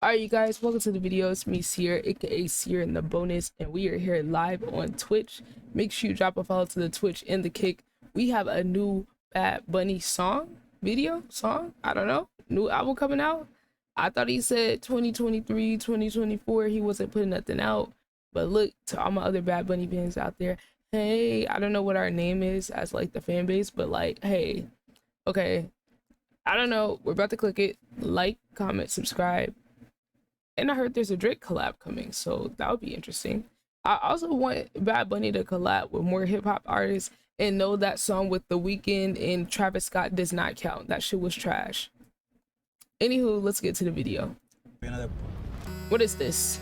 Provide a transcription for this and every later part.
Alright, you guys, welcome to the video. It's me, Seer, aka Seer in the bonus, and we are here live on Twitch. Make sure you drop a follow to the Twitch and the Kick. We have a new Bad Bunny song, I don't know, new album coming out. I thought he said 2023, 2024, he wasn't putting nothing out. But look, to all my other Bad Bunny fans out there, hey, I don't know what our name is as like the fan base, but like, hey, okay, I don't know, we're about to click it, like, comment, subscribe. And I heard there's a Drake collab coming, so that would be interesting. I also want Bad Bunny to collab with more hip-hop artists, and know that song with The Weeknd and Travis Scott does not count. That shit was trash. Anywho, let's get to the video. What is this?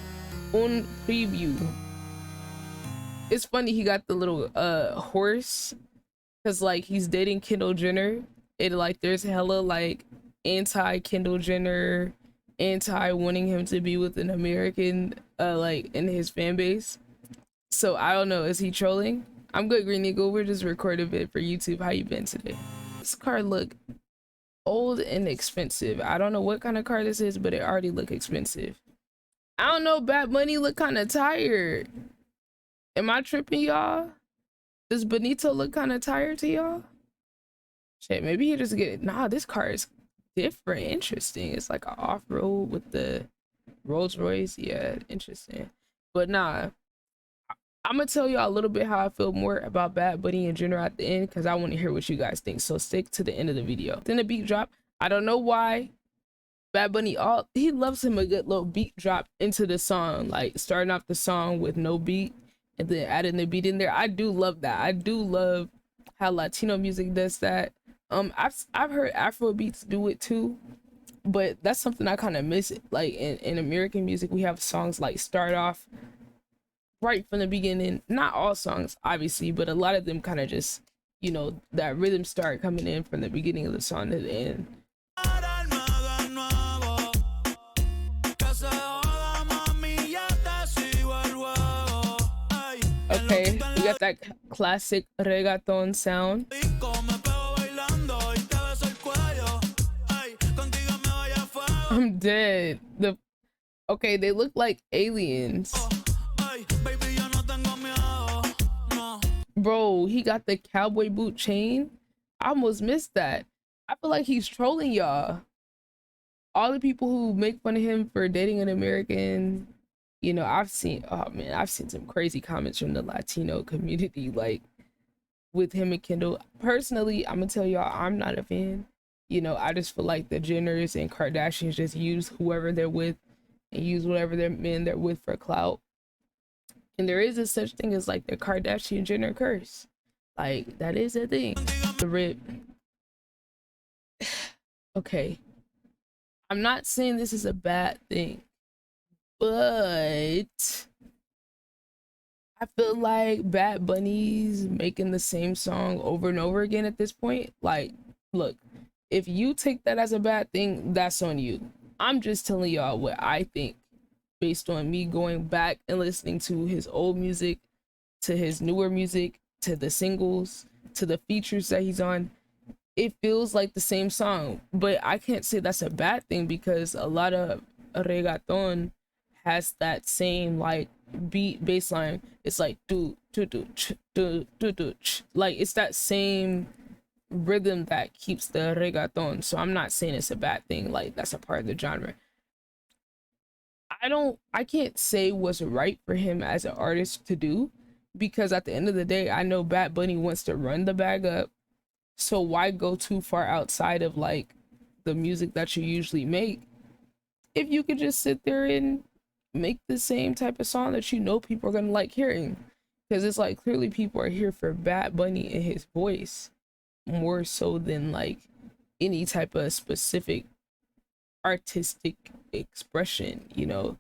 Un preview. It's funny he got the little horse, because like he's dating Kendall Jenner. Like there's hella like anti-Kendall Jenner, anti wanting him to be with an American like in his fan base. So I don't know, is he trolling? I'm good, Green Eagle. We're just recording a bit for YouTube. How you been today? This car look old and expensive. I don't know what kind of car this is, but it already look expensive. I don't know, Bad Bunny look kind of tired. Am I tripping, y'all? Does Benito look kind of tired to y'all? Shit, maybe he just get, nah, this car is different, interesting. It's like an off-road with the Rolls Royce. Yeah, interesting. But nah, I'm gonna tell y'all a little bit how I feel more about Bad Bunny in general at the end, because I want to hear what you guys think. So stick to the end of the video. Then the beat drop. I don't know why Bad Bunny, he loves him a good little beat drop into the song, like starting off the song with no beat and then adding the beat in there. I do love that. I do love how Latino music does that. I've heard Afro beats do it too, but that's something I kind of miss. Like in American music, we have songs like start off right from the beginning. Not all songs, obviously, but a lot of them kind of just, you know, that rhythm start coming in from the beginning of the song to the end. Okay, we got that classic reggaeton sound. I'm dead. Okay, they look like aliens. Bro, he got the cowboy boot chain. I almost missed that. I feel like he's trolling y'all. All the people who make fun of him for dating an American, you know, I've seen some crazy comments from the Latino community, like with him and Kendall. Personally, I'm gonna tell y'all, I'm not a fan. You know, I just feel like the Jenners and Kardashians just use whoever they're with and use whatever their men they're with for clout. And there is a such thing as like the Kardashian Jenner curse. Like that is a thing. The rip. Okay. I'm not saying this is a bad thing, but I feel like Bad Bunny's making the same song over and over again at this point. Like, look, if you take that as a bad thing, that's on you. I'm just telling y'all what I think based on me going back and listening to his old music, to his newer music, to the singles, to the features that he's on. It feels like the same song, but I can't say that's a bad thing, because a lot of reggaeton has that same like beat bass line. It's like do do do do do do, like it's that same rhythm that keeps the reggaeton. So I'm not saying it's a bad thing, like that's a part of the genre. I can't say what's right for him as an artist to do, because at the end of the day, I know Bad Bunny wants to run the bag up. So why go too far outside of like the music that you usually make if you could just sit there and make the same type of song that you know people are gonna like hearing? Because it's like clearly people are here for Bad Bunny and his voice more so than like any type of specific artistic expression, you know.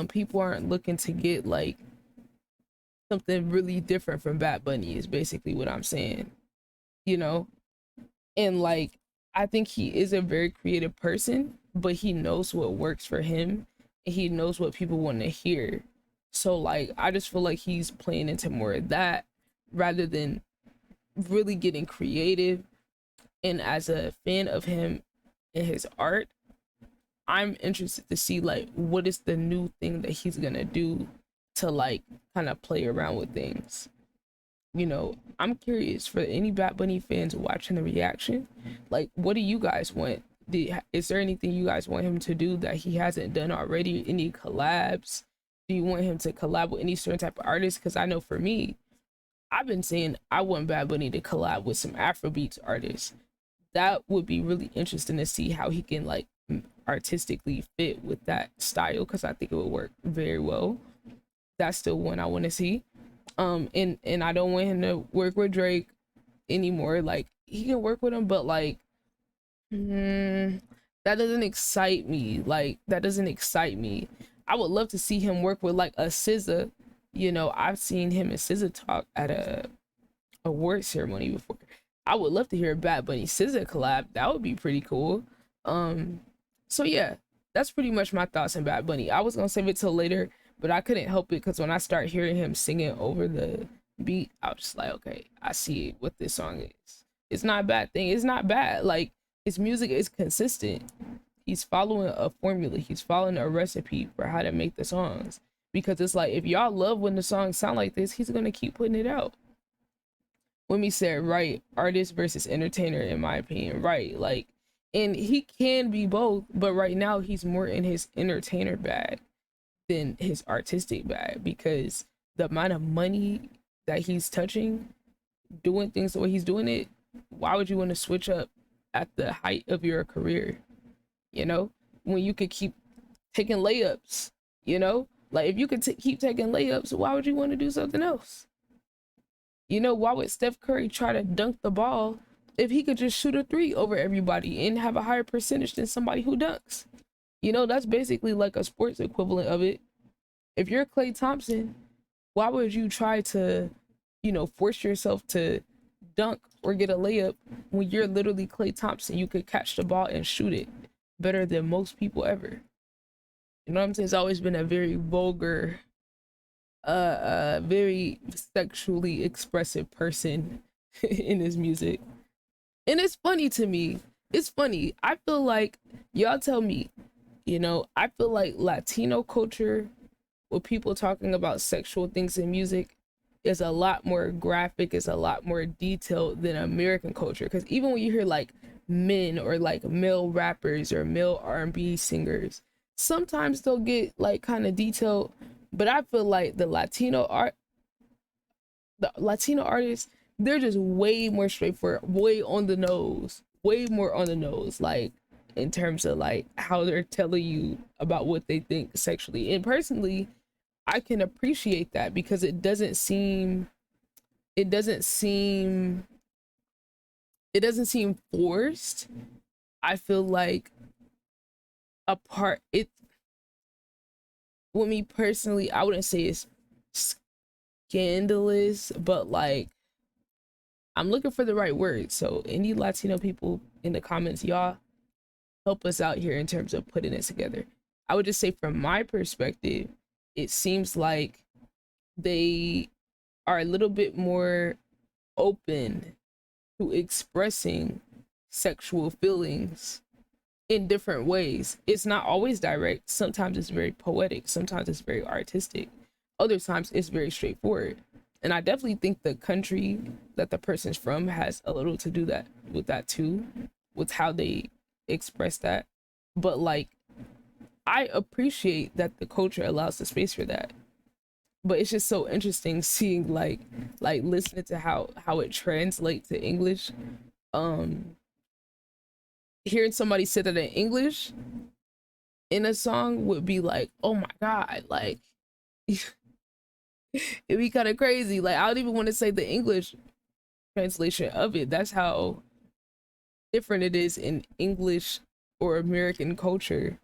People aren't looking to get like something really different from Bad Bunny is basically what I'm saying, you know. And like I think he is a very creative person, but he knows what works for him and he knows what people want to hear. So like I just feel like he's playing into more of that rather than really getting creative. And as a fan of him and his art, I'm interested to see like what is the new thing that he's gonna do to like kind of play around with things. You know, I'm curious for any Bad Bunny fans watching the reaction. Like, what do you guys want? Is there anything you guys want him to do that he hasn't done already? Any collabs? Do you want him to collab with any certain type of artist? Because I know for me, I've been saying I want Bad Bunny to collab with some Afrobeats artists. That would be really interesting to see how he can like artistically fit with that style, because I think it would work very well. That's still one I want to see. And I don't want him to work with Drake anymore. Like he can work with him, but like that doesn't excite me. Like that doesn't excite me. I would love to see him work with like a SZA. You know, I've seen him and SZA talk at a award ceremony before. I would love to hear a Bad Bunny SZA collab. That would be pretty cool. So yeah, that's pretty much my thoughts on Bad Bunny. I was gonna save it till later, but I couldn't help it because when I start hearing him singing over the beat, I was just like, okay, I see what this song is. It's not a bad thing. It's not bad. Like his music is consistent. He's following a formula. He's following a recipe for how to make the songs. Because it's like if y'all love when the songs sound like this, he's gonna keep putting it out. When we said right, artist versus entertainer, in my opinion, right? Like, and he can be both, but right now he's more in his entertainer bag than his artistic bag, because the amount of money that he's touching, doing things the way he's doing it, why would you want to switch up at the height of your career? You know, when you could keep taking layups, you know, like if you could keep taking layups, why would you want to do something else? You know, why would Steph Curry try to dunk the ball if he could just shoot a three over everybody and have a higher percentage than somebody who dunks? You know, that's basically like a sports equivalent of it. If you're Klay Thompson, why would you try to, you know, force yourself to dunk or get a layup when you're literally Klay Thompson? You could catch the ball and shoot it better than most people ever. You know what I'm saying? It's always been a very vulgar, very sexually expressive person in his music. And it's funny to me. It's funny. I feel like, y'all tell me, you know, I feel like Latino culture, with people talking about sexual things in music, is a lot more graphic, is a lot more detailed than American culture. Because even when you hear like men or like male rappers or male R&B singers, sometimes they'll get like kind of detailed, but I feel like the Latino artists, they're just way more straightforward, way on the nose, way more on the nose, like in terms of like how they're telling you about what they think sexually. And personally, I can appreciate that because it doesn't seem forced. I feel like with me personally, I wouldn't say it's scandalous, but like I'm looking for the right word. So any Latino people in the comments, y'all help us out here in terms of putting it together. I would just say from my perspective, it seems like they are a little bit more open to expressing sexual feelings in different ways. It's not always direct. Sometimes it's very poetic. Sometimes it's very artistic. Other times it's very straightforward. And I definitely think the country that the person's from has a little to do that with that too, with how they express that. But like, I appreciate that the culture allows the space for that. But it's just so interesting seeing like listening to how it translates to English. Hearing somebody say that in English in a song would be like, oh my god, like it'd be kind of crazy. Like I don't even want to say the English translation of it. That's how different it is in English or American culture,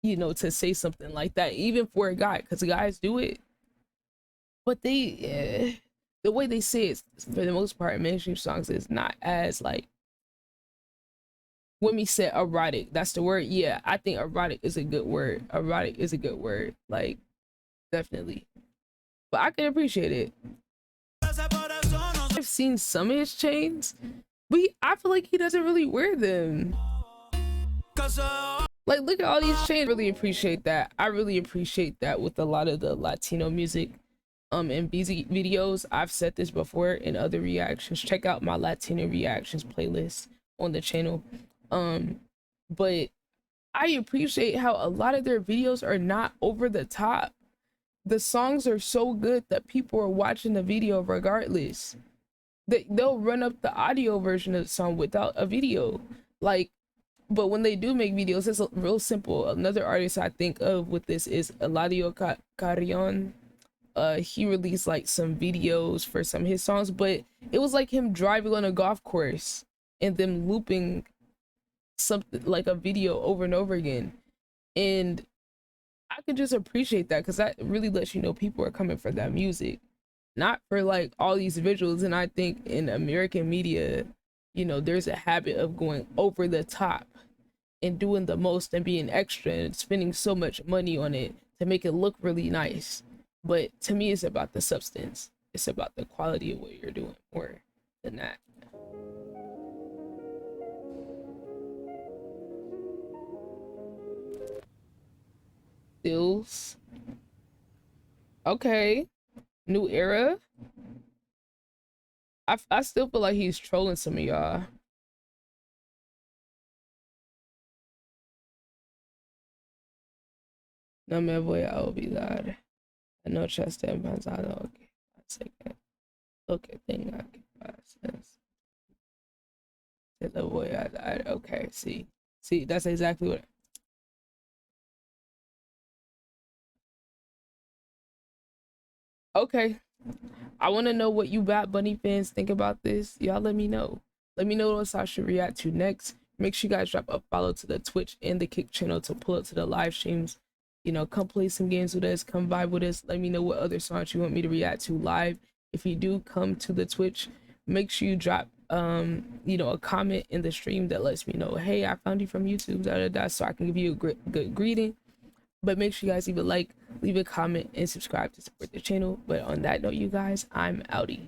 you know, to say something like that, even for a guy, because guys do it, but they the way they say it for the most part in mainstream songs is not as like, when we say erotic, that's the word. Yeah, I think erotic is a good word. Erotic is a good word, like definitely. But I can appreciate it. I've seen some of his chains, but I feel like he doesn't really wear them. Like, look at all these chains. Really appreciate that. I really appreciate that with a lot of the Latino music and busy videos. I've said this before in other reactions. Check out my Latino reactions playlist on the channel. But I appreciate how a lot of their videos are not over the top. The songs are so good that people are watching the video regardless. They'll run up the audio version of the song without a video. Like, but when they do make videos, it's real simple. Another artist I think of with this is Eladio Carrion. He released like some videos for some of his songs, but it was like him driving on a golf course and them looping something like a video over and over again. And I could just appreciate that because that really lets you know people are coming for that music, not for like all these visuals. And I think in American media, you know, there's a habit of going over the top and doing the most and being extra and spending so much money on it to make it look really nice. But to me, it's about the substance. It's about the quality of what you're doing more than that. Stills. Okay. New era. I still feel like he's trolling some of y'all. No me voy a olvidar. Anoche esté pensando que hace que lo que tenga que pasar. Te lo voy a dar. Okay, see, that's exactly what. Okay, I want to know what you Bad Bunny fans think about this. Y'all let me know. Let me know what I should react to next. Make sure you guys drop a follow to the Twitch and the Kick channel to pull up to the live streams. You know, come play some games with us. Come vibe with us. Let me know what other songs you want me to react to live. If you do come to the Twitch, make sure you drop you know, a comment in the stream that lets me know, hey, I found you from YouTube, so I can give you a good greeting. But make sure you guys leave a like, leave a comment, and subscribe to support the channel. But on that note, you guys, I'm outie.